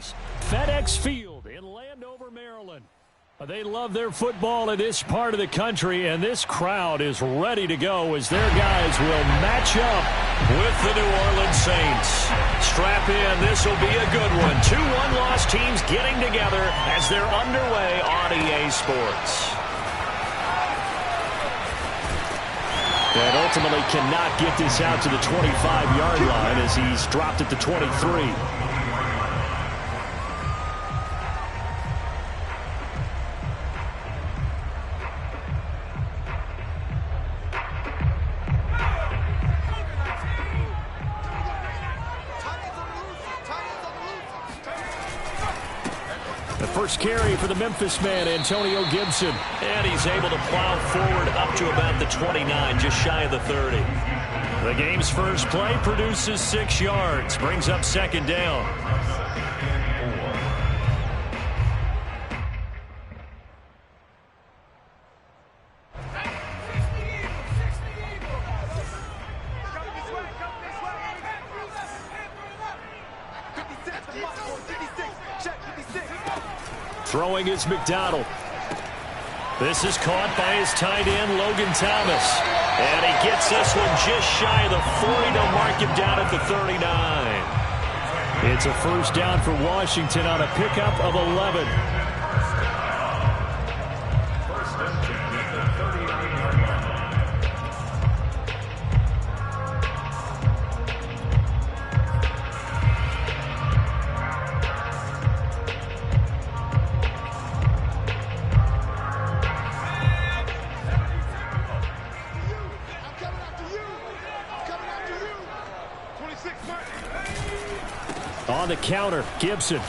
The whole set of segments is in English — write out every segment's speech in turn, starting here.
series. FedEx Field in Landover, Maryland. They love their football in this part of the country, and this crowd is ready to go as their guys will match up with the New Orleans Saints. Strap in, this will be a good one. Two one-loss teams getting together as they're underway on EA Sports. And ultimately cannot get this out to the 25-yard line as he's dropped at the 23. First carry for the Memphis man, Antonio Gibson. And he's able to plow forward up to about the 29, just shy of the 30. The game's first play produces 6 yards, brings up second down. Throwing is McDonald. This is caught by his tight end, Logan Thomas. And he gets this one just shy of the 40 to mark him down at the 39. It's a first down for Washington on a pickup of 11. On the counter, Gibson.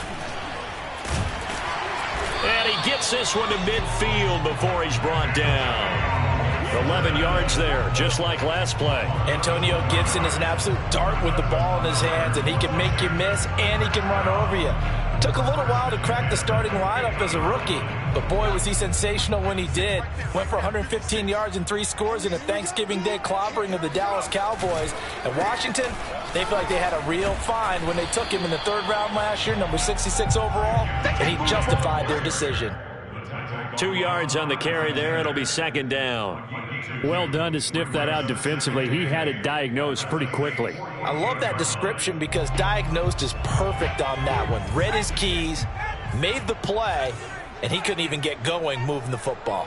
And he gets this one to midfield before he's brought down. 11 yards there, just like last play. Antonio Gibson is an absolute dart with the ball in his hands, and he can make you miss, and he can run over you. Took a little while to crack the starting lineup as a rookie, but boy, was he sensational when he did. Went for 115 yards and 3 scores in a Thanksgiving Day clobbering of the Dallas Cowboys. And Washington, they feel like they had a real find when they took him in the 3rd round last year, number 66 overall, and he justified their decision. 2 yards on the carry there. It'll be second down. Well done to sniff that out defensively. He had it diagnosed pretty quickly. I love that description because diagnosed is perfect on that one. Read his keys, made the play, and he couldn't even get going moving the football.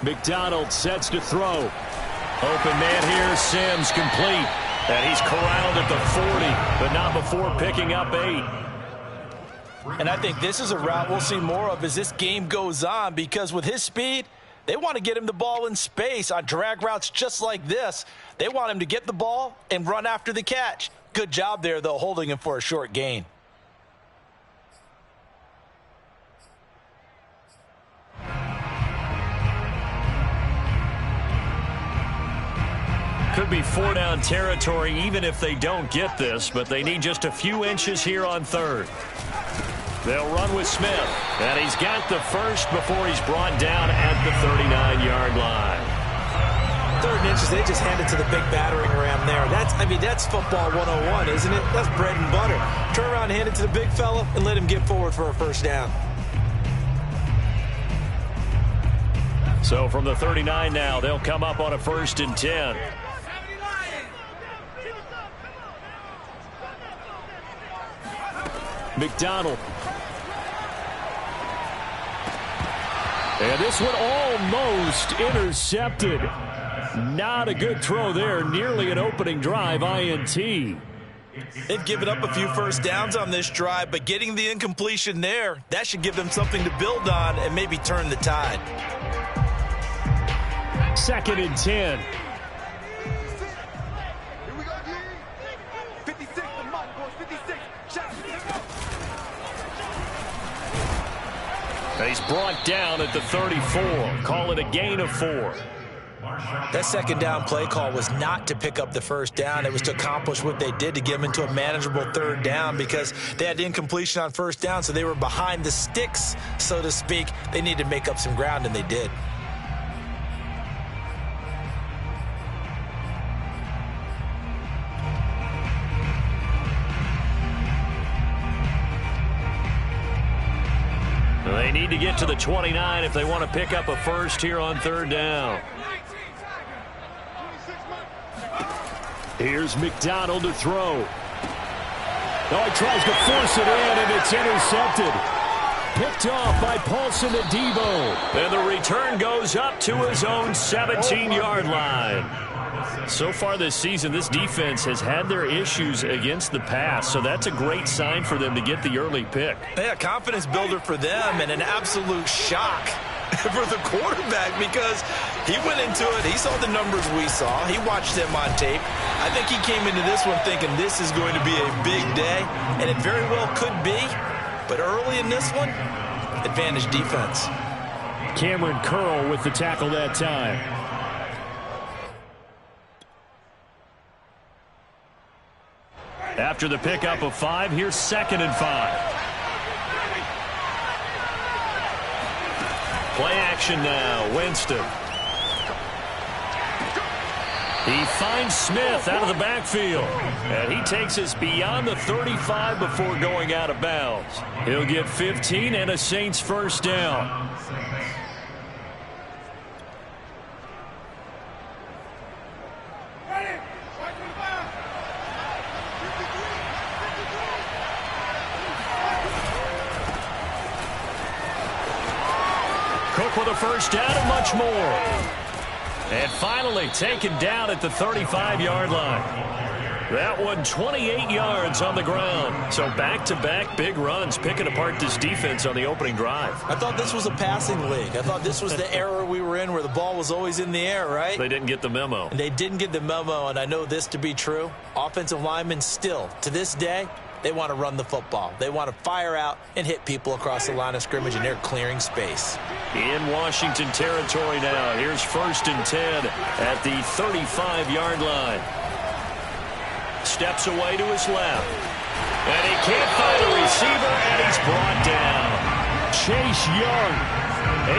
McDonald sets to throw. Open man here, Sims complete. And he's corralled at the 40, but not before picking up 8. And I think this is a route we'll see more of as this game goes on, because with his speed, they want to get him the ball in space on drag routes just like this. They want him to get the ball and run after the catch. Good job there, though, holding him for a short gain. Could be 4-down territory even if they don't get this, but they need just a few inches here on 3rd. They'll run with Smith, and he's got the first before he's brought down at the 39-yard line. 3rd and inches, they just hand it to the big battering ram there. That's football 101, isn't it? That's bread and butter. Turn around, hand it to the big fella, and let him get forward for a first down. So from the 39 now, they'll come up on a 1st and 10. McDonald. And this one almost intercepted. Not a good throw there. Nearly an opening drive INT. They've given up a few first downs on this drive, but getting the incompletion there, that should give them something to build on and maybe turn the tide. 2nd and 10. He's brought down at the 34. Call it a gain of 4. That 2nd down play call was not to pick up the first down. It was to accomplish what they did, to get them into a manageable 3rd down, because they had incompletion on 1st down, so they were behind the sticks, so to speak. They needed to make up some ground, and they did. They need to get to the 29 if they want to pick up a first here on third down. Here's McDonald to throw. Oh, he tries to force it in, and it's intercepted. Picked off by Paulson Adebo. And the return goes up to his own 17-yard line. So far this season, this defense has had their issues against the pass, so that's a great sign for them to get the early pick. Yeah, confidence builder for them and an absolute shock for the quarterback because he went into it. He saw the numbers we saw. He watched them on tape. I think he came into this one thinking this is going to be a big day, and it very well could be. But early in this one, advantage defense. Cameron Curl with the tackle that time. After the pickup of 5, here's 2nd and 5. Play action now, Winston. He finds Smith out of the backfield. And he takes us beyond the 35 before going out of bounds. He'll get 15 and a Saints first down. Cook with a first down and much more. And finally taken down at the 35-yard line. That one 28 yards on the ground. So back-to-back big runs picking apart this defense on the opening drive. I thought this was a passing league. I thought this was the era we were in where the ball was always in the air, right? They didn't get the memo. And they didn't get the memo, and I know this to be true. Offensive linemen still, to this day, they want to run the football. They want to fire out and hit people across the line of scrimmage, and they're clearing space. In Washington territory now. Here's 1st and 10 at the 35-yard line. Steps away to his left. And he can't find a receiver, and he's brought down. Chase Young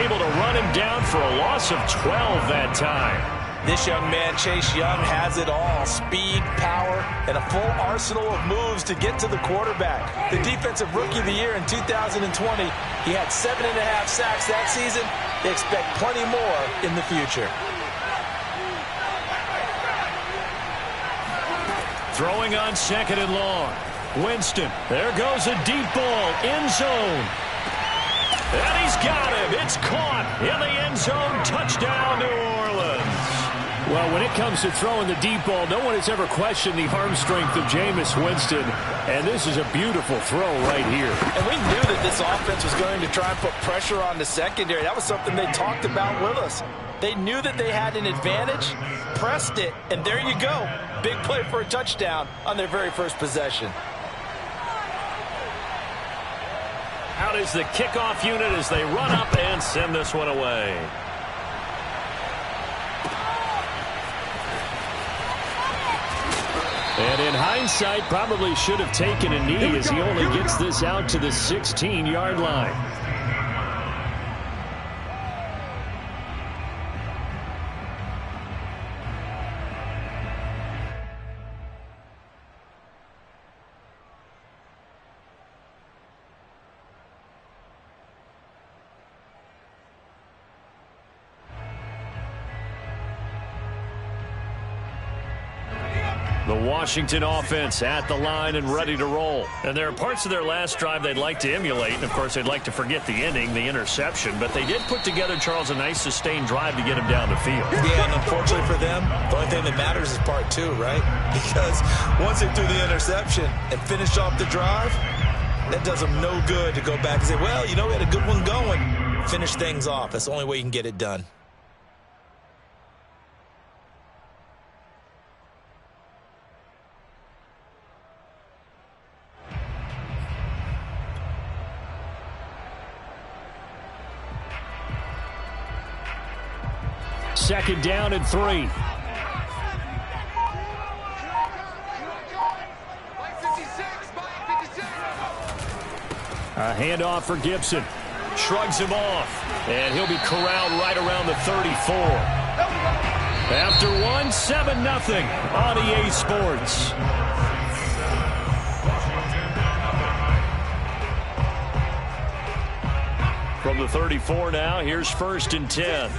able to run him down for a loss of 12 that time. This young man, Chase Young, has it all. Speed, power, and a full arsenal of moves to get to the quarterback. The Defensive Rookie of the Year in 2020, he had 7.5 sacks that season. They expect plenty more in the future. Throwing on 2nd and long. Winston, there goes a deep ball, end zone. And he's got him. It's caught in the end zone. Touchdown, New Orleans. Well, when it comes to throwing the deep ball, no one has ever questioned the arm strength of Jameis Winston. And this is a beautiful throw right here. And we knew that this offense was going to try and put pressure on the secondary. That was something they talked about with us. They knew that they had an advantage, pressed it, and there you go. Big play for a touchdown on their very first possession. Out is the kickoff unit as they run up and send this one away. And in hindsight, probably should have taken a knee as he only gets this out to the 16-yard line. The Washington offense at the line and ready to roll. And there are parts of their last drive they'd like to emulate. And, of course, they'd like to forget the ending, the interception. But they did put together, Charles, a nice sustained drive to get him down the field. Yeah, and unfortunately for them, the only thing that matters is part 2, right? Because once they threw the interception and finished off the drive, that does them no good to go back and say, well, you know, we had a good one going. Finish things off. That's the only way you can get it done. Second down and 3. A handoff for Gibson. Shrugs him off. And he'll be corralled right around the 34. After one, 7-0 on EA Sports. from the 34 now. Here's 1st and 10.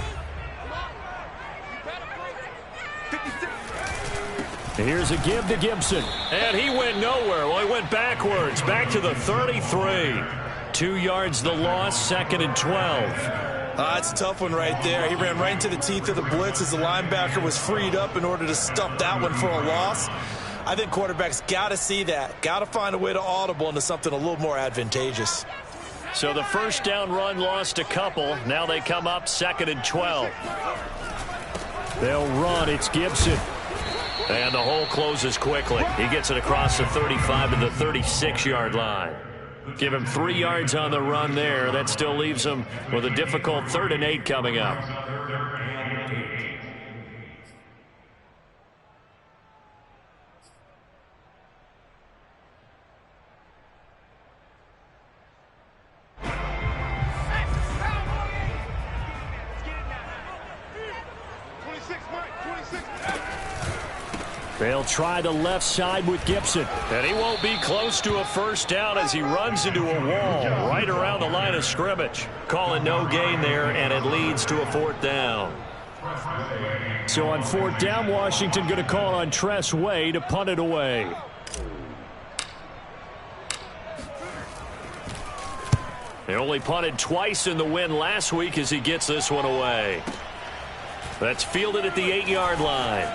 Here's a give to Gibson. And he went nowhere. Well, he went backwards. Back to the 33. 2 yards the loss, 2nd and 12. That's a tough one right there. He ran right into the teeth of the blitz as the linebacker was freed up in order to stuff that one for a loss. I think quarterbacks got to see that. Got to find a way to audible into something a little more advantageous. So the 1st down run lost a couple. Now they come up 2nd and 12. They'll run. It's Gibson. And the hole closes quickly. He gets it across the 35 to the 36-yard line. Give him 3 yards on the run there. That still leaves him with a difficult 3rd and 8 coming up. They'll try the left side with Gibson. And he won't be close to a 1st down as he runs into a wall right around the line of scrimmage. Calling no gain there, and it leads to a 4th down. So on 4th down, Washington going to call on Tress Way to punt it away. They only punted twice in the win last week as he gets this one away. That's fielded at the 8-yard line.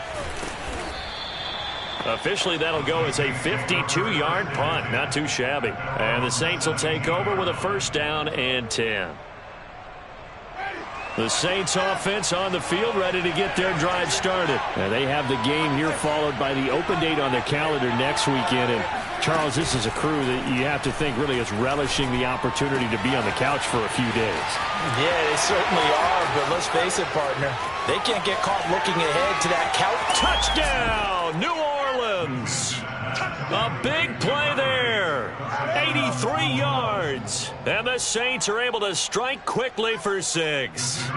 Officially, that'll go as a 52-yard punt. Not too shabby. And the Saints will take over with a 1st down and 10. The Saints offense on the field, ready to get their drive started. And they have the game here followed by the open date on their calendar next weekend. And Charles, this is a crew that you have to think really is relishing the opportunity to be on the couch for a few days. Yeah, they certainly are, but let's face it, partner. They can't get caught looking ahead to that couch. Touchdown, New Orleans. A big play there. 83 yards. And the Saints are able to strike quickly for 6.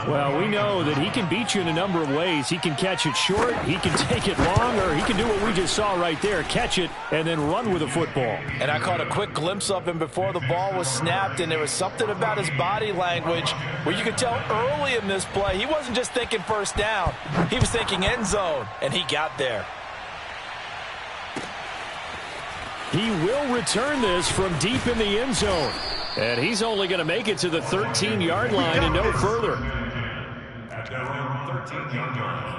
Well, we know that he can beat you in a number of ways. He can catch it short, he can take it long, or he can do what we just saw right there, catch it and then run with the football. And I caught a quick glimpse of him before the ball was snapped, and there was something about his body language where you could tell early in this play he wasn't just thinking 1st down. He was thinking end zone, and he got there. He will return this from deep in the end zone. And he's only going to make it to the 13-yard line and no further. At their own 13-yard line.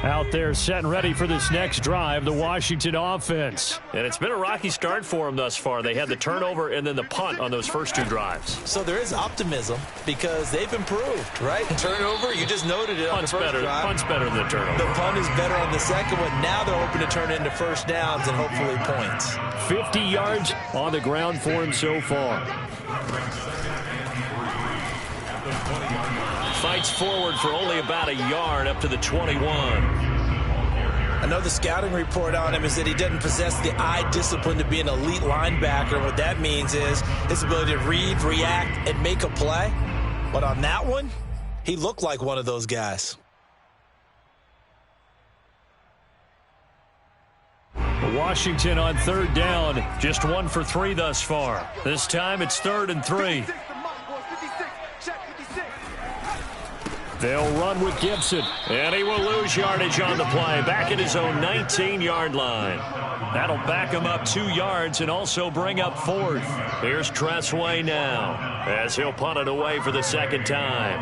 Out there set and ready for this next drive, the Washington offense. And it's been a rocky start for them thus far. They had the turnover and then the punt on those first 2 drives. So there is optimism because they've improved, right? Turnover, you just noted it on the first drive. Punt's better than the turnover. The punt is better on the second one. Now they're hoping to turn into 1st downs and hopefully points. 50 yards on the ground for him so far. Fights forward for only about a yard up to the 21. I know the scouting report on him is that he doesn't possess the eye discipline to be an elite linebacker. What that means is his ability to read, react, and make a play. But on that one, he looked like one of those guys. Washington on 3rd down, just 1 for 3 thus far. This time it's 3rd and 3. They'll run with Gibson. And he will lose yardage on the play. Back at his own 19-yard line. That'll back him up 2 yards and also bring up 4th. Here's Tress Way now as he'll punt it away for the 2nd time.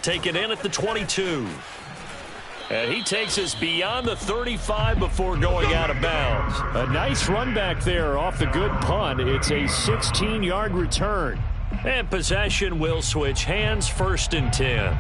Taken in at the 22. And he takes us beyond the 35 before going out of bounds. A nice run back there off the good punt. It's a 16-yard return. And possession will switch hands, 1st and 10.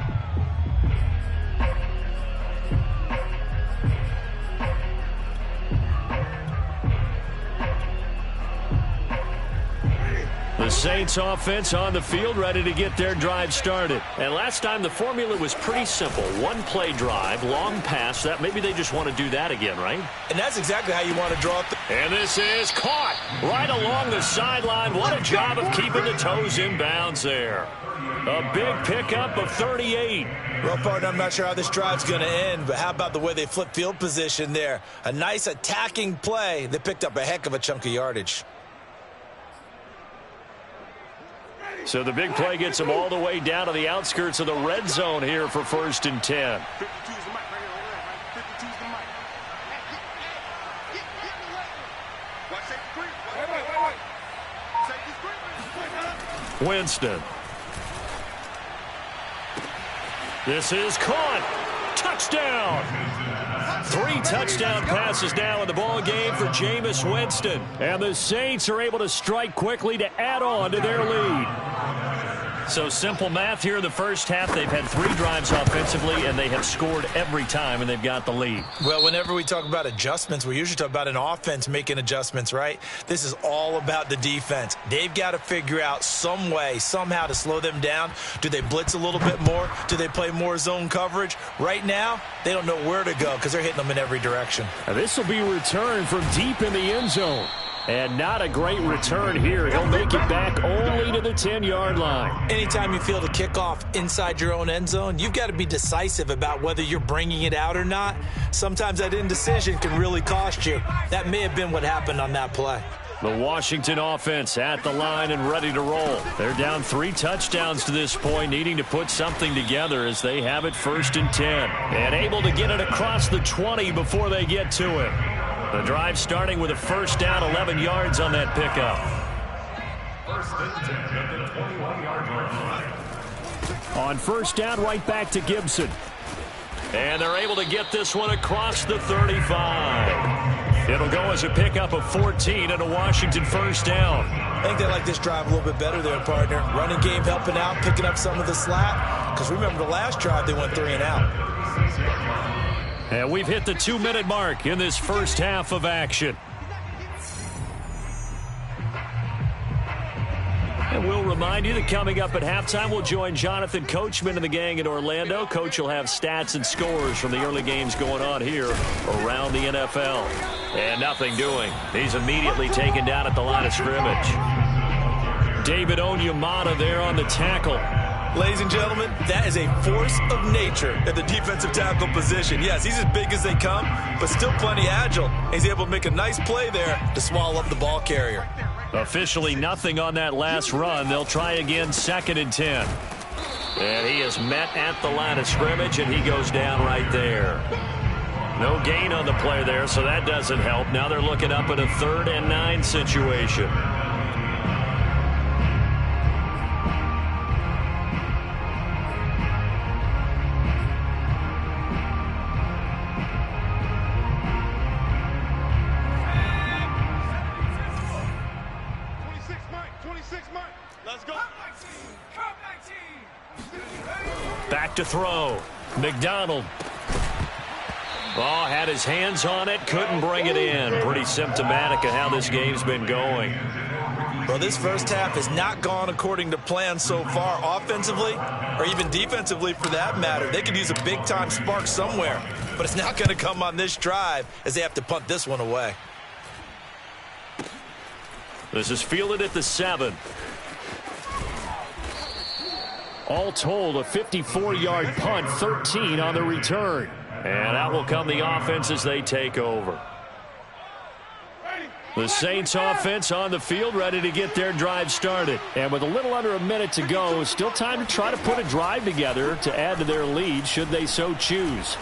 The Saints offense on the field, ready to get their drive started. And last time the formula was pretty simple. One play drive, long pass. That maybe they just want to do that again, right? And that's exactly how you want to draw up. And this is caught right along the sideline. What a job of keeping the toes in bounds there. A big pickup of 38. Well, partner, I'm not sure how this drive's going to end, but how about the way they flip field position there? A nice attacking play that picked up a heck of a chunk of yardage. So the big play gets them all the way down to the outskirts of the red zone here for 1st and 10. Winston. This is caught. Touchdown. 3 touchdown passes now in the ball game for Jameis Winston. And the Saints are able to strike quickly to add on to their lead. So simple math here in the first half. They've had 3 drives offensively, and they have scored every time, and they've got the lead. Well, whenever we talk about adjustments, we usually talk about an offense making adjustments, right? This is all about the defense. They've got to figure out some way, somehow to slow them down. Do they blitz a little bit more? Do they play more zone coverage? Right now, they don't know where to go because they're hitting them in every direction. Now this will be returned from deep in the end zone. And not a great return here. He'll make it back only to the 10-yard line. Anytime you feel the kickoff inside your own end zone, you've got to be decisive about whether you're bringing it out or not. Sometimes that indecision can really cost you. That may have been what happened on that play. The Washington offense at the line and ready to roll. They're down 3 touchdowns to this point, needing to put something together as they have it 1st and 10. And able to get it across the 20 before they get to it. The drive starting with a 1st down, 11 yards on that pickup. 1st and 10 at the 21-yard line. On 1st down, right back to Gibson. And they're able to get this one across the 35. It'll go as a pickup of 14 and a Washington 1st down. I think they like this drive a little bit better there, partner. Running game helping out, picking up some of the slack. Because remember the last drive, they went 3 and out. And we've hit the 2-minute mark in this first half of action. And we'll remind you that coming up at halftime, we'll join Jonathan Coachman and the gang in Orlando. Coach will have stats and scores from the early games going on here around the NFL. And nothing doing. He's immediately taken down at the line of scrimmage. David Onyemata there on the tackle. Ladies and gentlemen, that is a force of nature at the defensive tackle position. Yes, he's as big as they come, but still plenty agile. He's able to make a nice play there to swallow up the ball carrier. Officially nothing on that last run. They'll try again 2nd and 10. And he is met at the line of scrimmage, and he goes down right there. No gain on the play there, so that doesn't help. Now they're looking up at a 3rd and 9 situation. Back to throw. McDonald. Oh, had his hands on it. Couldn't bring it in. Pretty symptomatic of how this game's been going. Well, this first half has not gone according to plan so far, offensively or even defensively for that matter. They could use a big-time spark somewhere, but it's not going to come on this drive as they have to punt this one away. This is fielded at the 7. All told, a 54-yard punt, 13 on the return. And out will come the offense as they take over. The Saints offense on the field, ready to get their drive started. And with a little under a minute to go, still time to try to put a drive together to add to their lead should they so choose.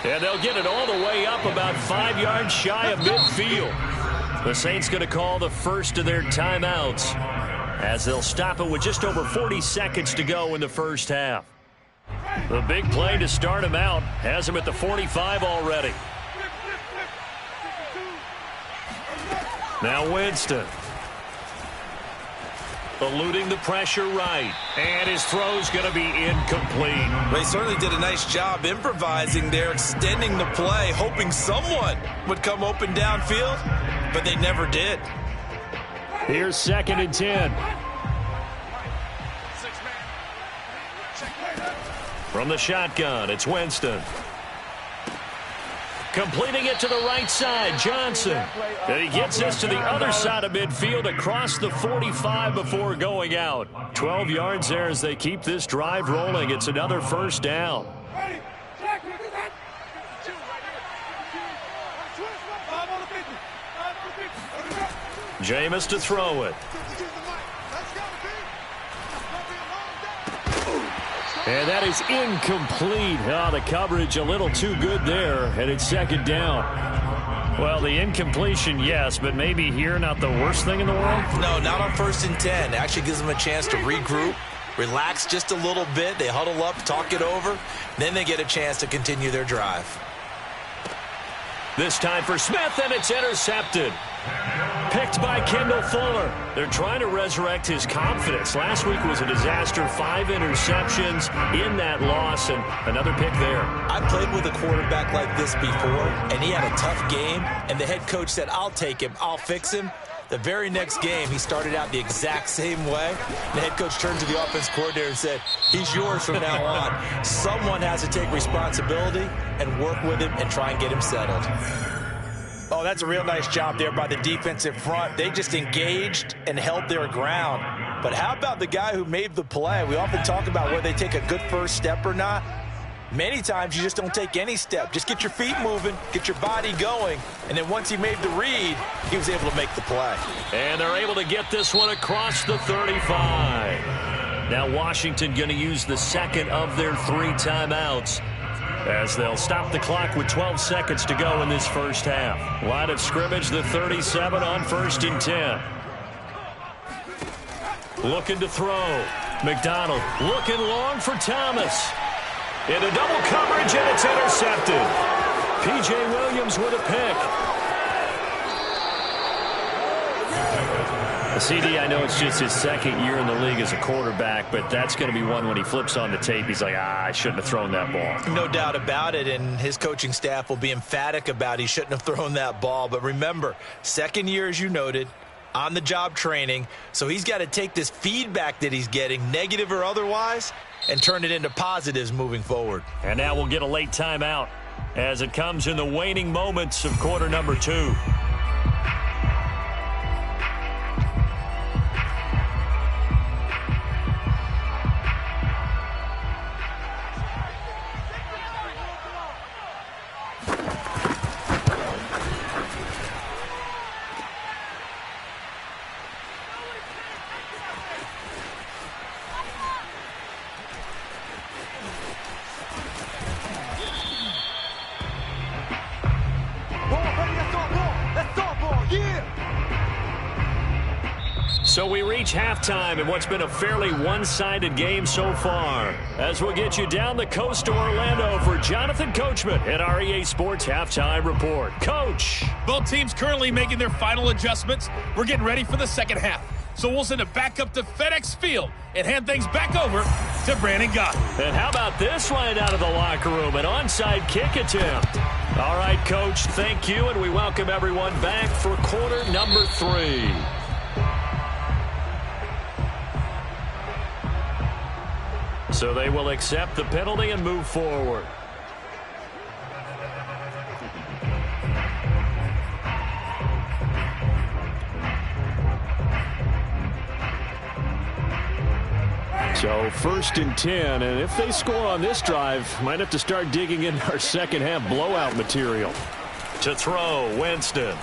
And they'll get it all the way up about 5 yards shy of midfield. The Saints going to call the first of their timeouts, as they'll stop it with just over 40 seconds to go in the first half. The big play to start him out has him at the 45 already. Now Winston. Eluding the pressure right. And his throw's going to be incomplete. Well, he certainly did a nice job improvising there, extending the play, hoping someone would come open downfield, but they never did. Here's 2nd and 10. From the shotgun, it's Winston. Completing it to the right side, Johnson. And he gets this to the other side of midfield across the 45 before going out. 12 yards there as they keep this drive rolling. It's another first down. Jameis to throw it. And that is incomplete. Oh, the coverage a little too good there, and it's 2nd down. Well, the incompletion, yes, but maybe here not the worst thing in the world? No, not on 1st and 10. It actually gives them a chance to regroup, relax just a little bit. They huddle up, talk it over. Then they get a chance to continue their drive. This time for Smith, and it's intercepted. Picked by Kendall Fuller. They're trying to resurrect his confidence. Last week was a disaster. 5 interceptions in that loss, and another pick there. I played with a quarterback like this before, and he had a tough game, and the head coach said, I'll take him, I'll fix him. The very next game, he started out the exact same way. The head coach turned to the offense coordinator and said, he's yours from now on. Someone has to take responsibility and work with him and try and get him settled. Oh, that's a real nice job there by the defensive front. They just engaged and held their ground. But how about the guy who made the play? We often talk about whether they take a good first step or not. Many times you just don't take any step. Just get your feet moving, get your body going, and then once he made the read, he was able to make the play. And they're able to get this one across the 35. Now Washington going to use the 2nd of their 3 timeouts, as they'll stop the clock with 12 seconds to go in this first half. Line of scrimmage, the 37 on 1st and 10. Looking to throw. McDonald looking long for Thomas. Into double coverage, and it's intercepted. P.J. Williams with a pick. CD, I know it's just his 2nd year in the league as a quarterback, but that's going to be one when he flips on the tape. He's like, I shouldn't have thrown that ball. No doubt about it, and his coaching staff will be emphatic about he shouldn't have thrown that ball. But remember, 2nd year, as you noted, on-the-job training, so he's got to take this feedback that he's getting, negative or otherwise, and turn it into positives moving forward. And now we'll get a late timeout as it comes in the waning moments of quarter number 2. So we reach halftime in what's been a fairly one-sided game so far, as we'll get you down the coast to Orlando for Jonathan Coachman at our EA Sports Halftime Report. Coach! Both teams currently making their final adjustments. We're getting ready for the second half. So we'll send it back up to FedEx Field and hand things back over to Brandon Gott. And how about this line out of the locker room? An onside kick attempt. All right, Coach, thank you, and we welcome everyone back for quarter number 3. So they will accept the penalty and move forward. So 1st and 10, and if they score on this drive, might have to start digging in our second half blowout material. To throw, Winston.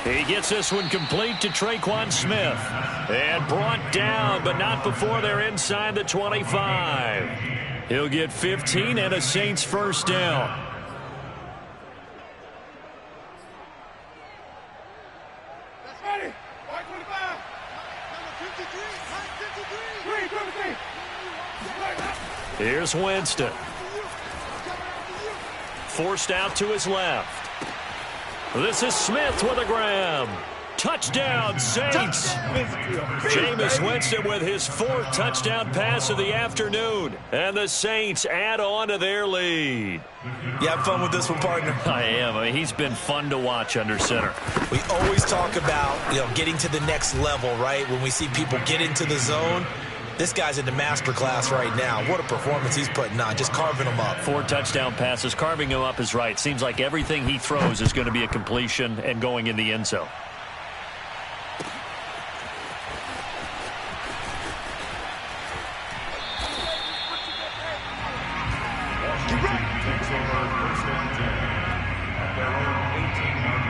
He gets this one complete to Traquan Smith. And brought down, but not before they're inside the 25. He'll get 15 and a Saints first down. Here's Winston. Forced out to his left. This is Smith with a grab. Touchdown, Saints. Jameis Winston with his 4th touchdown pass of the afternoon. And the Saints add on to their lead. You have fun with this one, partner? I am. I mean, he's been fun to watch under center. We always talk about, getting to the next level, right? When we see people get into the zone. This guy's in the master class right now. What a performance he's putting on, just carving them up. 4 touchdown passes. Carving him up is right. Seems like everything he throws is going to be a completion and going in the end zone. Takes over first and 10 at their own 18-yard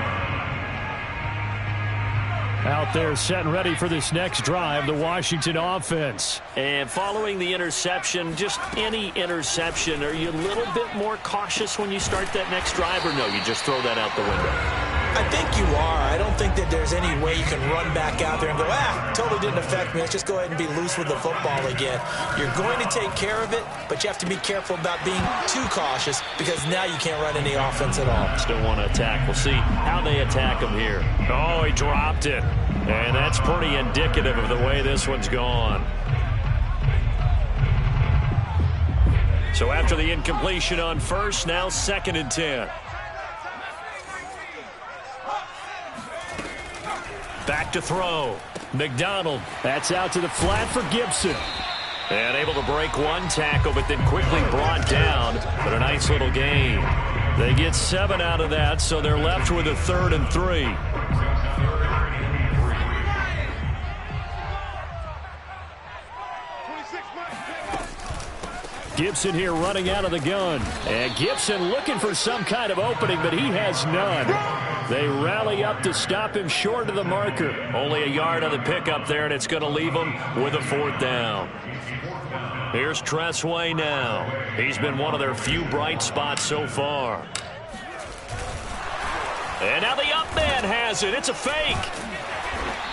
line. Out there set and ready for this next drive, the Washington offense. And following the interception, just any interception, are you a little bit more cautious when you start that next drive, or no, you just throw that out the window? I think you are. I don't think that there's any way you can run back out there and go, totally didn't affect me. Let's just go ahead and be loose with the football again. You're going to take care of it, but you have to be careful about being too cautious because now you can't run any offense at all. Still want to attack. We'll see how they attack him here. Oh, he dropped it. And that's pretty indicative of the way this one's gone. So after the incompletion on first, now 2nd and 10. Back to throw. McDonald. That's out to the flat for Gibson. And able to break one tackle, but then quickly brought down. But a nice little gain. They get 7 out of that, so they're left with a 3rd and 3. Gibson here running out of the gun. And Gibson looking for some kind of opening, but he has none. They rally up to stop him short of the marker. Only a yard on the pickup there, and it's going to leave him with a 4th down. Here's Tressway now. He's been one of their few bright spots so far. And now the up man has it. It's a fake.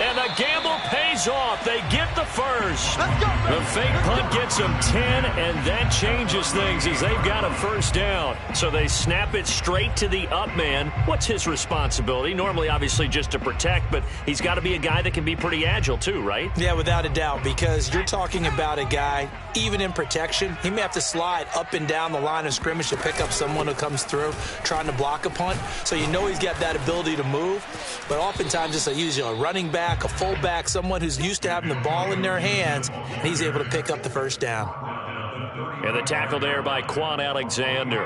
And the gamble pays off. They get the first. The fake punt gets them 10, and that changes things as they've got a 1st down. So they snap it straight to the up man. What's his responsibility? Normally, obviously, just to protect, but he's got to be a guy that can be pretty agile too, right? Yeah, without a doubt, because you're talking about a guy, even in protection, he may have to slide up and down the line of scrimmage to pick up someone who comes through trying to block a punt. So you know he's got that ability to move, but oftentimes it's usually a running back, a fullback, someone who's used to having the ball in their hands, and he's able to pick up the 1st down. And the tackle there by Quan Alexander.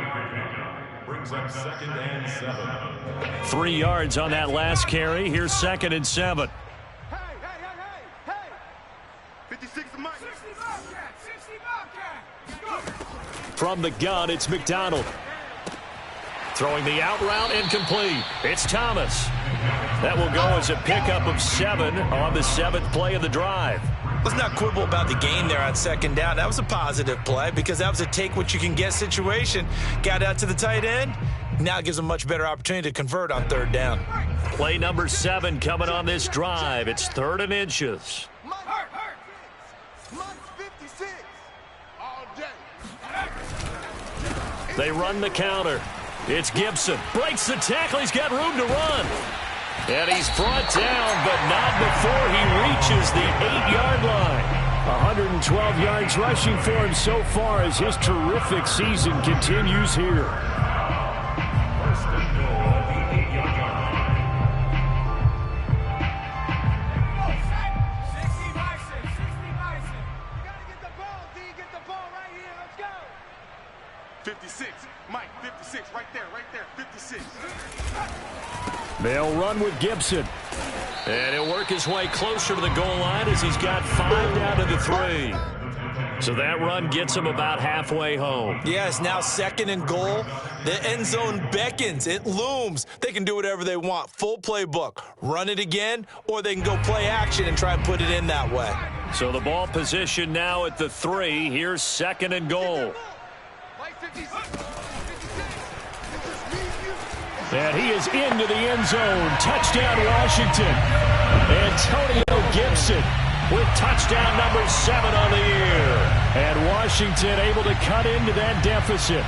Brings up 2nd and 7. 3 yards on that last carry. Here's 2nd and 7. Hey! 56 to Mike. 60 From the gun, it's McDonald. Throwing the out route, incomplete. It's Thomas. That will go as a pickup of 7 on the 7th play of the drive. Let's not quibble about the gain there on 2nd down. That was a positive play because that was a take-what-you-can-get situation. Got out to the tight end. Now it gives them a much better opportunity to convert on 3rd down. Play number 7 coming on this drive. It's 3rd and inches. They run the counter. It's Gibson. Breaks the tackle. He's got room to run. And he's brought down, but not before he reaches the 8-yard line. 112 yards rushing for him so far as his terrific season continues here. 1st and goal at the 8-yard line. 60 Bison. You gotta get the ball, D. Get the ball right here. Let's go. 56. Mike, 56. Right there. 56. They'll run with Gibson. And he'll work his way closer to the goal line as he's got 5 down to the 3. So that run gets him about halfway home. Yeah, it's now 2nd and goal. The end zone beckons. It looms. They can do whatever they want. Full playbook. Run it again, or they can go play action and try and put it in that way. So the ball position now at the 3. Here's 2nd and goal. Mike, 56. And he is into the end zone. Touchdown, Washington. Antonio Gibson with touchdown number 7 on the year. And Washington able to cut into that deficit.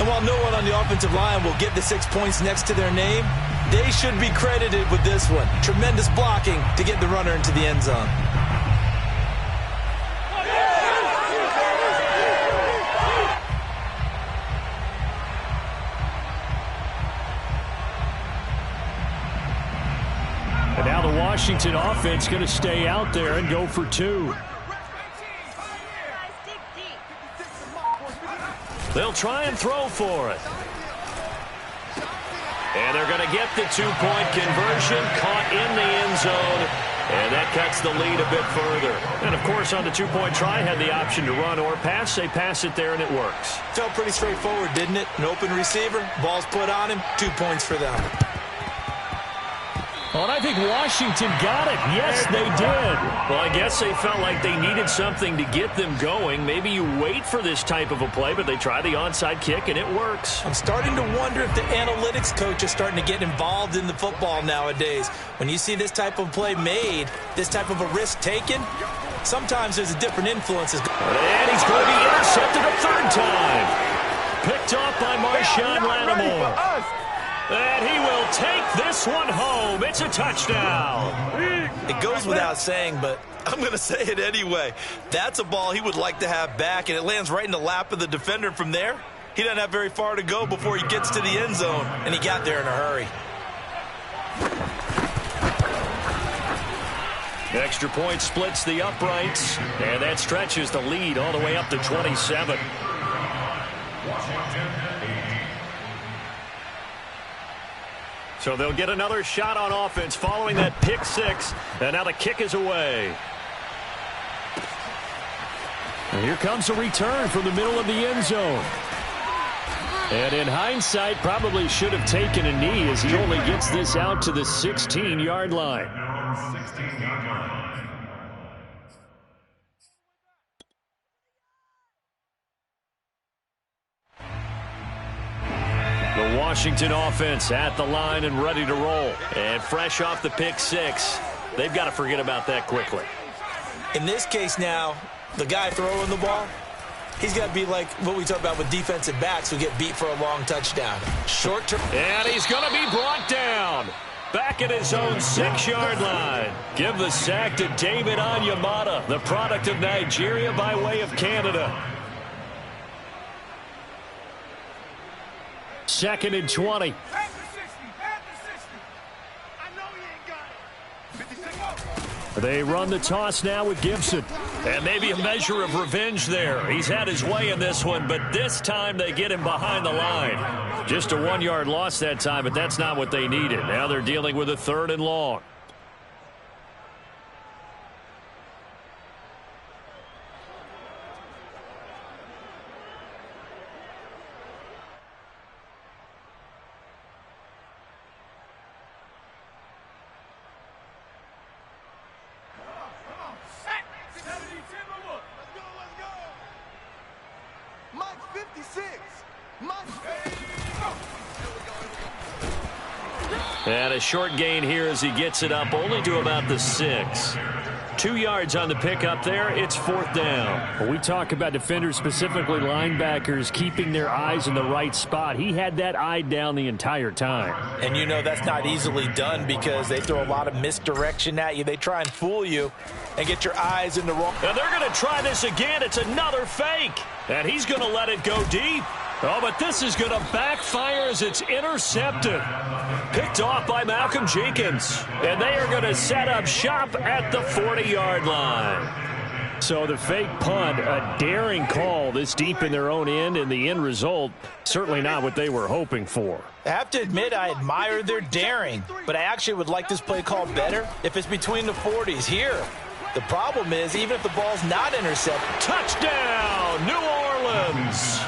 And while no one on the offensive line will get the 6 points next to their name, They should be credited with this one. Tremendous blocking to get the runner into the end zone. And now the Washington offense going to stay out there and go for 2. They'll try and throw for it. And they're going to get the 2-point conversion, caught in the end zone, and that cuts the lead a bit further. And, of course, on the 2-point try, had the option to run or pass. They pass it there, and it works. Felt pretty straightforward, didn't it? An open receiver, ball's put on him, 2 points for them. Well, and I think Washington got it. Yes, they did. Well, I guess they felt like they needed something to get them going. Maybe you wait for this type of a play, but they try the onside kick, and it works. I'm starting to wonder if the analytics coach is starting to get involved in the football nowadays. When you see this type of play made, this type of a risk taken, sometimes there's a different influence. And he's going to be intercepted a third time. Picked off by Marshawn Lattimore. And he will take this one home. It's a touchdown. It goes without saying, but I'm going to say it anyway. That's a ball he would like to have back, and it lands right in the lap of the defender from there. He doesn't have very far to go before he gets to the end zone, and he got there in a hurry. Extra point splits the uprights, and that stretches the lead all the way up to 27. So they'll get another shot on offense following that pick 6. And now the kick is away. And here comes a return from the middle of the end zone. And in hindsight, probably should have taken a knee as he only gets this out to the 16-yard line. 16-yard line. The Washington offense at the line and ready to roll. And fresh off the pick 6, they've got to forget about that quickly. In this case now, the guy throwing the ball, he's got to be like what we talk about with defensive backs who get beat for a long touchdown. Short term. And he's going to be brought down. Back at his own 6-yard line. Give the sack to David Onyemata, the product of Nigeria by way of Canada. 2nd and 20. They run the toss now with Gibson. And maybe a measure of revenge there. He's had his way in this one, but this time they get him behind the line. Just a 1-yard loss that time, but that's not what they needed. Now they're dealing with a 3rd and long. And a short gain here as he gets it up only to about the 6. 2 yards on the pickup there. It's 4th down. When we talk about defenders, specifically linebackers, keeping their eyes in the right spot, he had that eye down the entire time. And you know that's not easily done because they throw a lot of misdirection at you. They try and fool you and get your eyes in the wrong. And they're going to try this again. It's another fake. And he's going to let it go deep. Oh, but this is going to backfire as it's intercepted. Picked off by Malcolm Jenkins. And they are going to set up shop at the 40-yard line. So the fake punt, a daring call this deep in their own end, and the end result, certainly not what they were hoping for. I have to admit, I admire their daring, but I actually would like this play called better if it's between the 40s here. The problem is, even if the ball's not intercepted. Touchdown, New Orleans.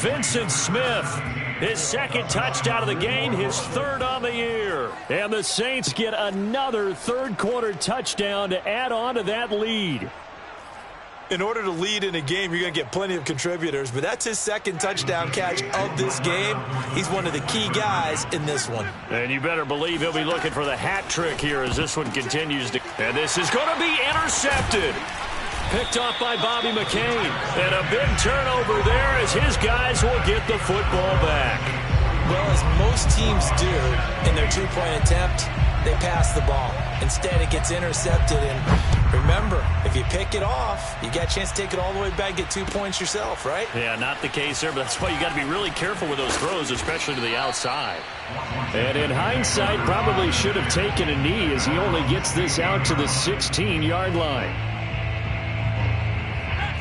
Vincent Smith, his 2nd touchdown of the game, his 3rd on the year. And the Saints get another 3rd-quarter touchdown to add on to that lead. In order to lead in a game, you're going to get plenty of contributors, but that's his 2nd touchdown catch of this game. He's one of the key guys in this one. And you better believe he'll be looking for the hat trick here as this one continues to. And this is going to be intercepted. Picked off by Bobby McCain. And a big turnover there as his guys will get the football back. Well, as most teams do in their two-point attempt, they pass the ball. Instead, it gets intercepted. And remember, if you pick it off, you got a chance to take it all the way back, get 2 points yourself, right? Yeah, not the case there, but that's why you got to be really careful with those throws, especially to the outside. And in hindsight, probably should have taken a knee as he only gets this out to the 16-yard line.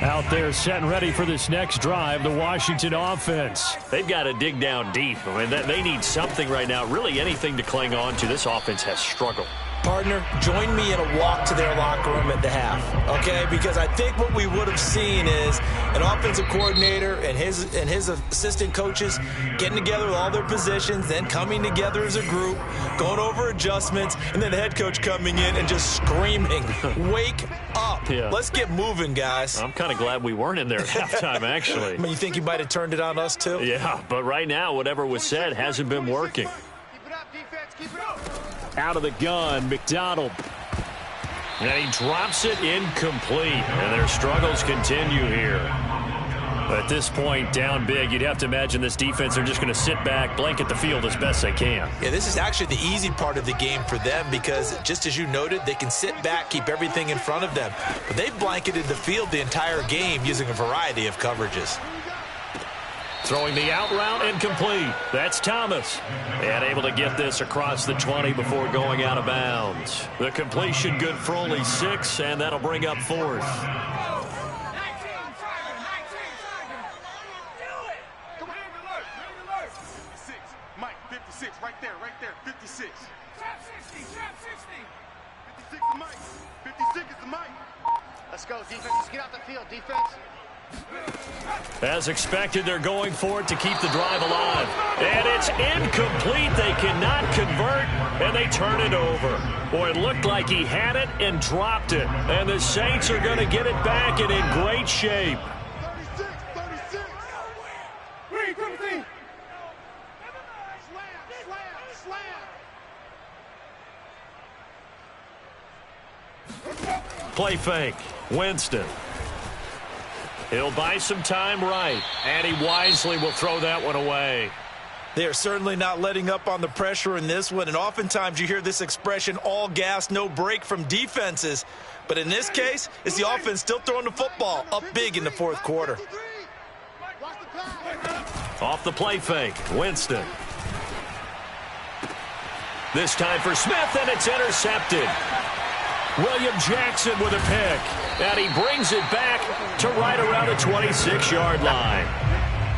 Out there set and ready for this next drive, the Washington offense. They've got to dig down deep. I mean, they need something right now, really anything to cling on to. This offense has struggled. Partner, join me in a walk to their locker room at the half, okay? Because I think what we would have seen is an offensive coordinator and his assistant coaches getting together with all their positions, then coming together as a group, going over adjustments, and then the head coach coming in and just screaming, wake up. Yeah. Let's get moving, guys. I'm kind of glad we weren't in there at halftime, actually. I mean, you think you might have turned it on us, too? Yeah, but right now, whatever was said hasn't been working. Keep it up, defense. Keep it up. Out of the gun, McDonald. And he drops it incomplete. And their struggles continue here. At this point, down big, you'd have to imagine this defense, they're just going to sit back, blanket the field as best they can. Yeah, this is actually the easy part of the game for them because, just as you noted, they can sit back, keep everything in front of them. But they've blanketed the field the entire game using a variety of coverages. Throwing the out route incomplete. That's Thomas. And able to get this across the 20 before going out of bounds. The completion good for only 6, and that'll bring up 4th. Mike, 56, right there, 56. Trap 60, trap 60. 56 is Mike. 56 is the Mike. Let's go, defense. Let's get out the field, defense. As expected, they're going for it to keep the drive alive. And it's incomplete. They cannot convert, and they turn it over. Boy, it looked like he had it and dropped it. And the Saints are going to get it back and in great shape. 36, 36. Read, Timothy. Slam. Play fake. Winston. He'll buy some time right, and he wisely will throw that one away. They are certainly not letting up on the pressure in this one, and oftentimes you hear this expression, all gas, no break from defenses. But in this case, it's the offense still throwing the football up big in the fourth quarter. Off the play fake, Winston. This time for Smith, and it's intercepted. William Jackson with a pick, and he brings it back to right around the 26-yard line.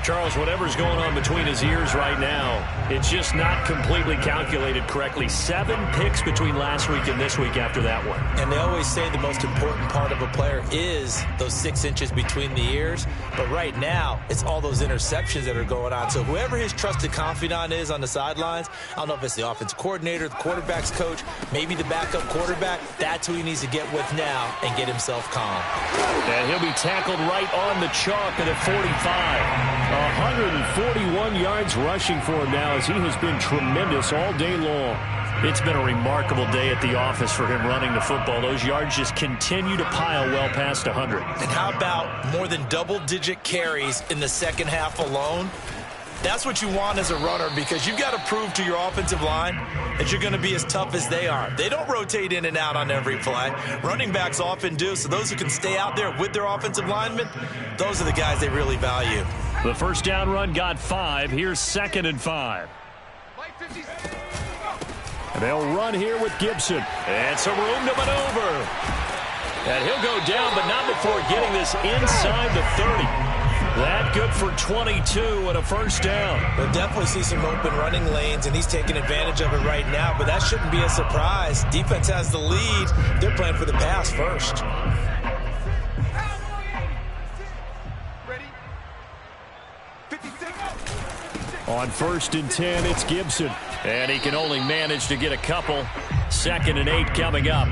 Charles, whatever's going on between his ears right now, it's just not completely calculated correctly. 7 picks between last week and this week after that one. And they always say the most important part of a player is those 6 inches between the ears. But right now, it's all those interceptions that are going on. So whoever his trusted confidant is on the sidelines, I don't know if it's the offensive coordinator, the quarterback's coach, maybe the backup quarterback, that's who he needs to get with now and get himself calm. And he'll be tackled right on the chalk at 45. 141 yards rushing for him now as he has been tremendous all day long. It's been a remarkable day at the office for him running the football. Those yards just continue to pile well past 100. And how about more than double-digit carries in the second half alone? That's what you want as a runner because you've got to prove to your offensive line that you're going to be as tough as they are. They don't rotate in and out on every play. Running backs often do, so those who can stay out there with their offensive linemen, those are the guys they really value. The first down run got 5. Here's 2nd and 5. And they'll run here with Gibson. And some room to maneuver. And he'll go down, but not before getting this inside the 30. That good for 22 and a first down. We'll definitely see some open running lanes, and he's taking advantage of it right now, but that shouldn't be a surprise. Defense has the lead. They're playing for the pass first. On 1st and 10, it's Gibson. And he can only manage to get a couple. 2nd and 8 coming up.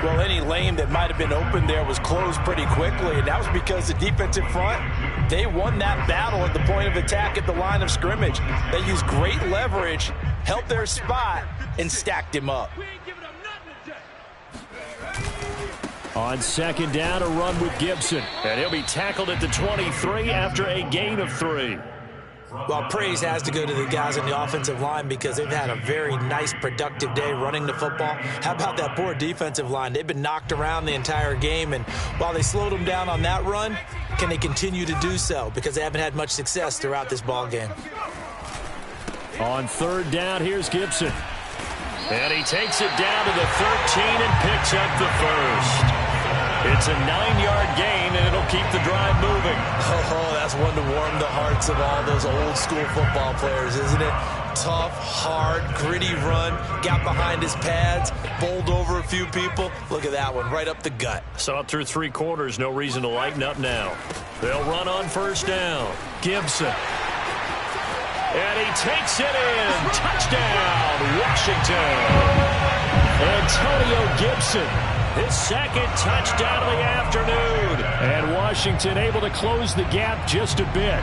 Well, any lane that might have been open there was closed pretty quickly, and that was because the defensive front, they won that battle at the point of attack at the line of scrimmage. They used great leverage, held their spot, and stacked him up. On 2nd down, a run with Gibson. And he'll be tackled at the 23 after a gain of 3. Well, praise has to go to the guys on the offensive line because they've had a very nice, productive day running the football. How about that poor defensive line? They've been knocked around the entire game, and while they slowed them down on that run, can they continue to do so? Because they haven't had much success throughout this ball game. On third down, here's Gibson. And he takes it down to the 13 and picks up the first. It's a 9-yard gain, and it'll keep the drive moving. Oh, that's one to warm the hearts of all those old-school football players, isn't it? Tough, hard, gritty run, got behind his pads, bowled over a few people. Look at that one, right up the gut. Saw it through 3 quarters, no reason to lighten up now. They'll run on first down. Gibson. And he takes it in. Touchdown, Washington. Antonio Gibson, his second touchdown of the afternoon. And Washington able to close the gap just a bit.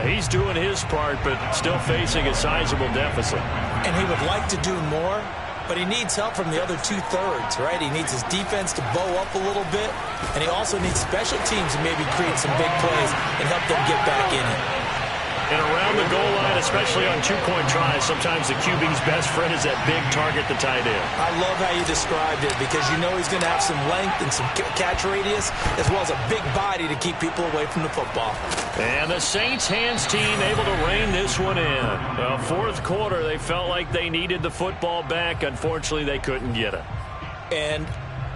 He's doing his part, but still facing a sizable deficit. And he would like to do more, but he needs help from the other 2/3, right? He needs his defense to bow up a little bit, and he also needs special teams to maybe create some big plays and help them get back in it. And around the goal line, especially on 2-point tries, sometimes the QB's best friend is that big target, the tight end. I love how you described it because you know he's going to have some length and some catch radius as well as a big body to keep people away from the football. And the Saints hands team able to rein this one in. Fourth quarter, they felt like they needed the football back. Unfortunately, they couldn't get it. And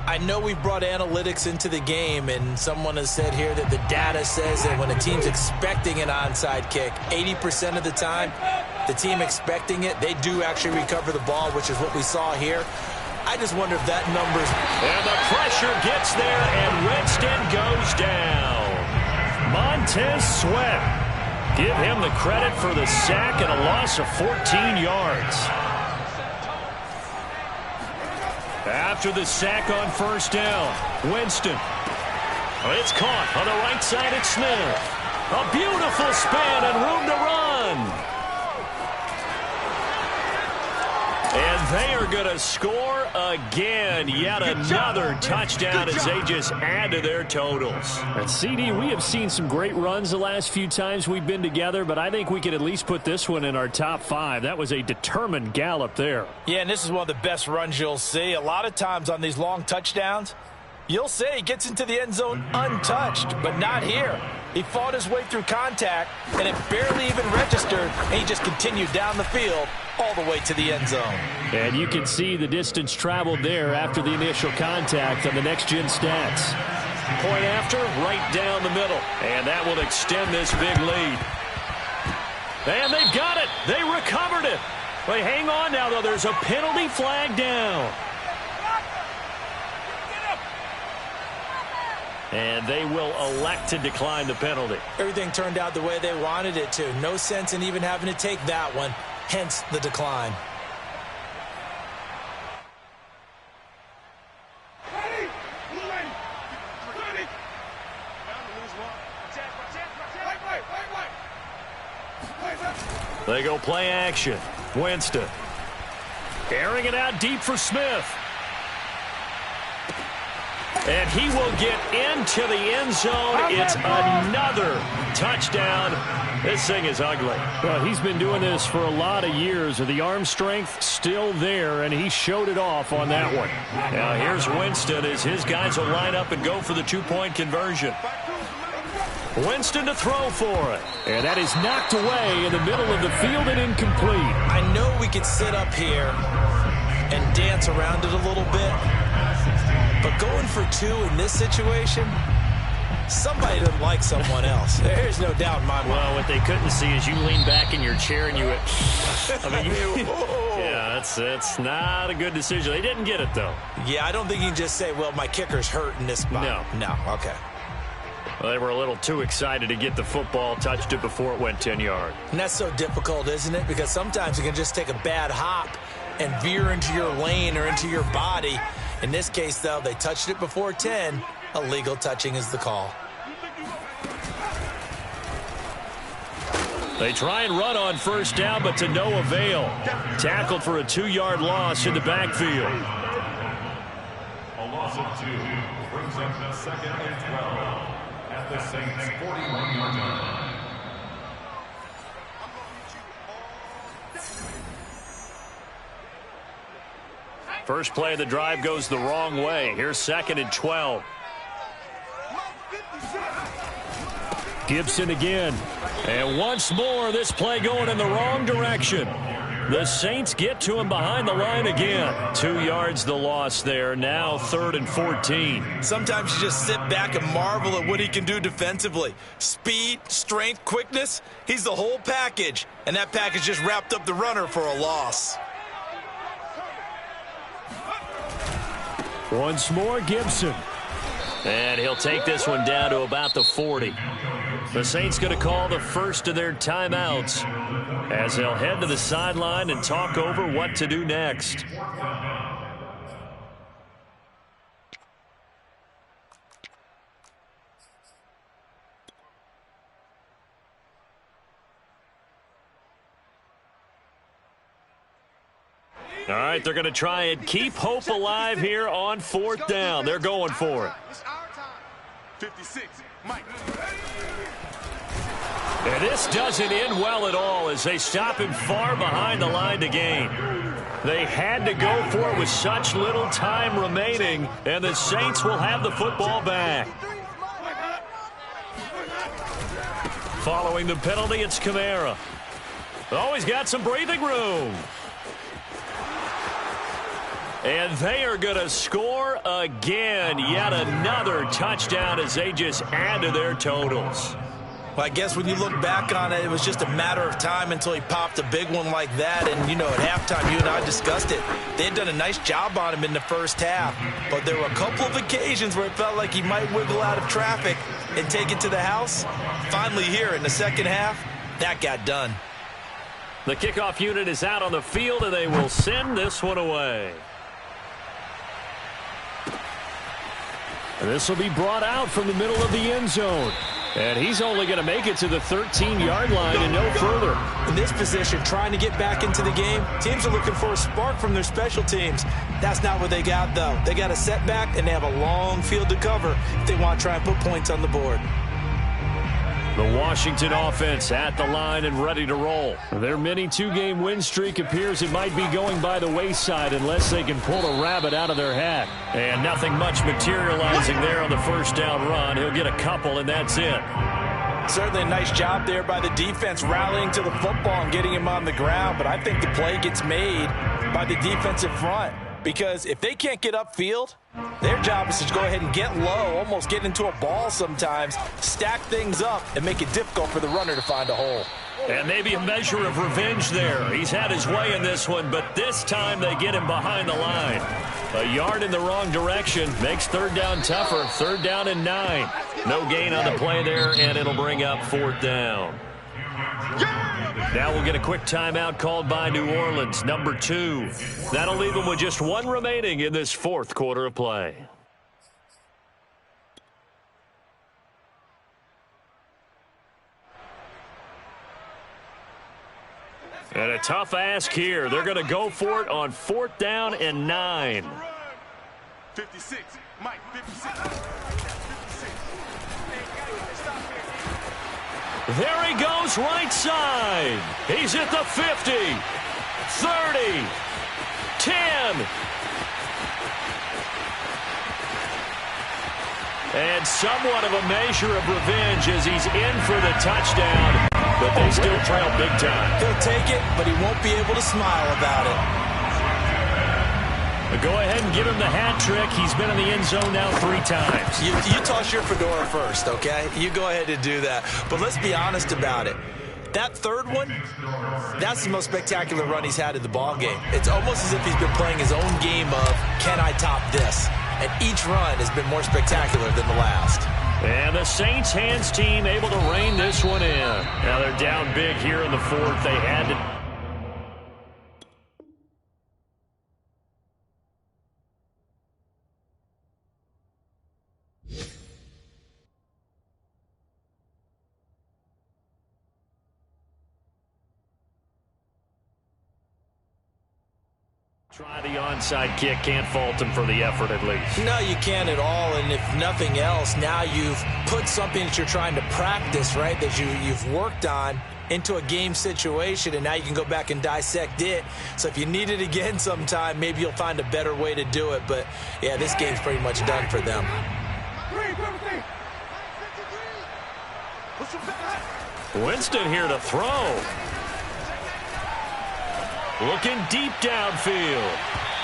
I know we've brought analytics into the game, and someone has said here that the data says that when a team's expecting an onside kick, 80% of the time, the team expecting it, they do actually recover the ball, which is what we saw here. I just wonder if that number's... And the pressure gets there, and Winston goes down. Montez Sweat. Give him the credit for the sack and a loss of 14 yards. After the sack on first down, Winston. It's caught on the right side at Smith. A beautiful spin and room to run. And they are going to score again. Yet another touchdown as they just add to their totals. And CD, we have seen some great runs the last few times we've been together, but I think we could at least put this one in our top 5. That was a determined gallop there. Yeah, and this is one of the best runs you'll see. A lot of times on these long touchdowns, you'll say he gets into the end zone untouched, but not here. He fought his way through contact, and it barely even registered, and he just continued down the field all the way to the end zone. And you can see the distance traveled there after the initial contact on the next-gen stats. Point after, right down the middle. And that will extend this big lead. And they've got it. They recovered it. But hang on now, though. There's a penalty flag down. And they will elect to decline the penalty. Everything turned out the way they wanted it to. No sense in even having to take that one, hence the decline. They go play action. Winston. Airing it out deep for Smith. And he will get into the end zone. It's another touchdown. This thing is ugly. Well, he's been doing this for a lot of years. The arm strength still there, and he showed it off on that one. Now here's Winston as his guys will line up and go for the 2-point conversion. Winston to throw for it. And that is knocked away in the middle of the field and incomplete. I know we could sit up here and dance around it a little bit. But going for 2 in this situation, somebody doesn't like someone else. There's no doubt in my mind. Well, what they couldn't see is you lean back in your chair and you went, yeah, that's not a good decision. They didn't get it, though. Yeah, I don't think you can just say, well, my kicker's hurt in this spot. No, okay. Well, they were a little too excited to get the football, touched it before it went 10 yards. And that's so difficult, isn't it? Because sometimes you can just take a bad hop and veer into your lane or into your body. In this case, though, they touched it before 10. Illegal touching is the call. They try and run on first down, but to no avail. Tackled for a 2-yard loss in the backfield. A loss of 2 brings up 2nd and 12 at the Saints' 41-yard line. First play of the drive goes the wrong way. Here's 2nd and 12. Gibson again. And once more, this play going in the wrong direction. The Saints get to him behind the line again. 2 yards the loss there. Now 3rd and 14. Sometimes you just sit back and marvel at what he can do defensively. Speed, strength, quickness. He's the whole package. And that package just wrapped up the runner for a loss. Once more, Gibson. And he'll take this one down to about the 40. The Saints going to call the first of their timeouts as they'll head to the sideline and talk over what to do next. All right, they're going to try and keep hope alive here on 4th down. They're going for it. 56, Mike. And this doesn't end well at all as they stop him far behind the line to gain. They had to go for it with such little time remaining, and the Saints will have the football back. Following the penalty, it's Kamara. Oh, he's got some breathing room. And they are going to score again. Yet another touchdown as they just add to their totals. Well, I guess when you look back on it, it was just a matter of time until he popped a big one like that. And, you know, at halftime, you and I discussed it. They had done a nice job on him in the first half. But there were a couple of occasions where it felt like he might wiggle out of traffic and take it to the house. Finally here in the second half, that got done. The kickoff unit is out on the field, and they will send this one away. And this will be brought out from the middle of the end zone. And he's only going to make it to the 13-yard line and no further. In this position, trying to get back into the game, teams are looking for a spark from their special teams. That's not what they got, though. They got a setback, and they have a long field to cover if they want to try and put points on the board. The Washington offense at the line and ready to roll. Their mini 2-game win streak appears it might be going by the wayside unless they can pull a rabbit out of their hat. And nothing much materializing there on the first down run. He'll get a couple, and that's it. Certainly a nice job there by the defense rallying to the football and getting him on the ground. But I think the play gets made by the defensive front. Because if they can't get upfield, their job is to go ahead and get low, almost get into a ball sometimes, stack things up, and make it difficult for the runner to find a hole. And maybe a measure of revenge there. He's had his way in this one, but this time they get him behind the line. A yard in the wrong direction makes 3rd down tougher. 3rd down and 9. No gain on the play there, and it'll bring up 4th down. Now we'll get a quick timeout called by New Orleans, number 2. That'll leave them with just 1 remaining in this 4th quarter of play. And a tough ask here. They're going to go for it on 4th down and 9. 56, Mike, 56. There he goes right side. He's at the 50, 30, 10. And somewhat of a measure of revenge as he's in for the touchdown. But they still trail big time. He'll take it, but he won't be able to smile about it. Go ahead and give him the hat trick. He's been in the end zone now 3 times. You toss your fedora first, okay? You go ahead and do that. But let's be honest about it. That third one, that's the most spectacular run he's had in the ball game. It's almost as if he's been playing his own game of, can I top this? And each run has been more spectacular than the last. And the Saints hands team able to rein this one in. Now they're down big here in the 4th. They had to... Try the onside kick. Can't fault him for the effort at least. No, you can't at all. And if nothing else, now you've put something that you're trying to practice, right, that you've worked on into a game situation, and now you can go back and dissect it. So if you need it again sometime, maybe you'll find a better way to do it. But, yeah, this game's pretty much done for them. Winston here to throw. Looking deep downfield.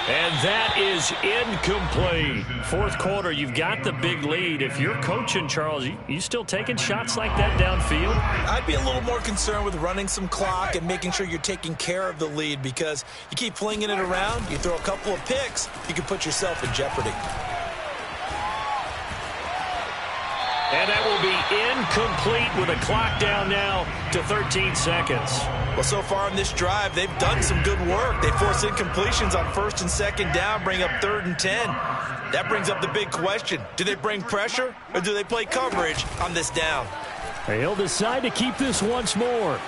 And that is incomplete. Fourth quarter, you've got the big lead. If you're coaching, Charles, you still taking shots like that downfield? I'd be a little more concerned with running some clock and making sure you're taking care of the lead, because you keep flinging it around, you throw a couple of picks, you can put yourself in jeopardy. And that will be incomplete with a clock down now to 13 seconds. Well, so far in this drive, they've done some good work. They force incompletions on first and second down, bring up 3rd and 10. That brings up the big question. Do they bring pressure, or do they play coverage on this down? He'll decide to keep this once more.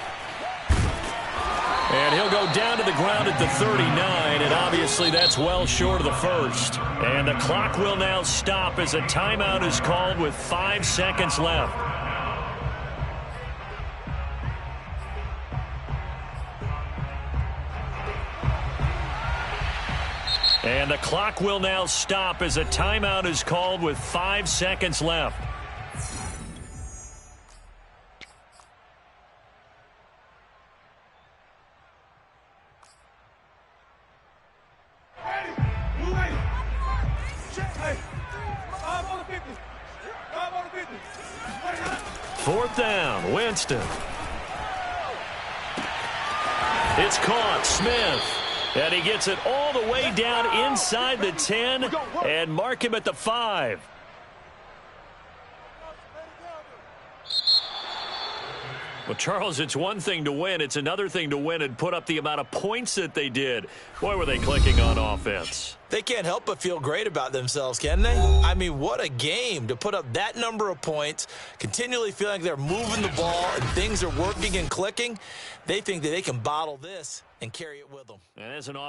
And he'll go down to the ground at the 39, and obviously that's well short of the first. And the clock will now stop as a timeout is called with 5 seconds left. And the clock will now stop as a timeout is called with 5 seconds left. Fourth down, Winston. It's caught, Smith. And he gets it all the way down inside the 10 and mark him at the 5. Well, Charles, it's one thing to win. It's another thing to win and put up the amount of points that they did. Boy, were they clicking on offense. They can't help but feel great about themselves, can they? I mean, what a game to put up that number of points, continually feeling like they're moving the ball and things are working and clicking. They think that they can bottle this and carry it with them. And as an offense,